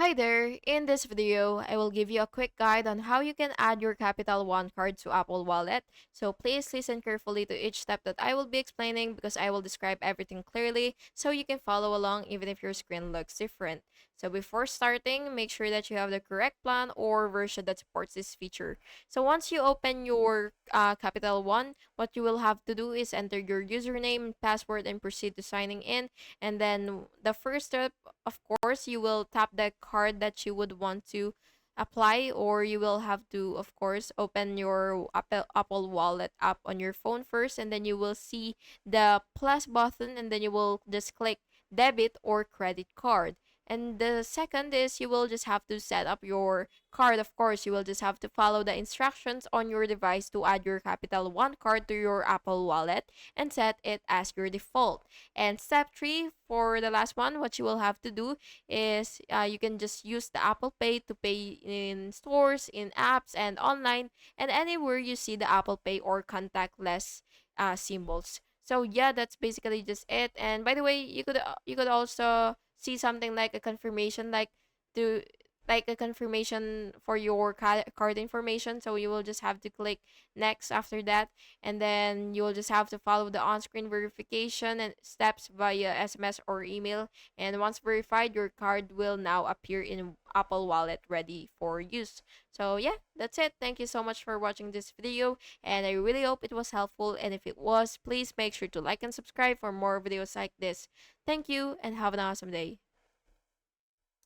Hi there! In this video, I will give you a quick guide on how you can add your Capital One card to Apple Wallet. So please listen carefully to each step that I will be explaining because I will describe everything clearly so you can follow along even if your screen looks different. So before starting, make sure that you have the correct plan or version that supports this feature. So once you open your Capital One, what you will have to do is enter your username, password, and proceed to signing in. And then the first step, of course, you will tap the card that you would want to apply, or you will have to, of course, open your Apple Wallet app on your phone first, and then you will see the plus button, and then you will just click debit or credit card. And the second is you will just have to set up your card. Of course, you will just have to follow the instructions on your device to add your Capital One card to your Apple Wallet and set it as your default. And step three, for the last one, what you will have to do is you can just use the Apple Pay to pay in stores, in apps, and online, and anywhere you see the Apple Pay or contactless symbols. So yeah, that's basically just it. And by the way, you could also see something like a confirmation, to like a confirmation for your card information. So you will just have to click next after that, and then you will just have to follow the on-screen verification and steps via SMS or email. And once verified, your card will now appear in Apple Wallet ready for use. So yeah, that's it. Thank you so much for watching this video, and I really hope it was helpful. And if it was, please make sure to like and subscribe for more videos like this. Thank you and have an awesome day.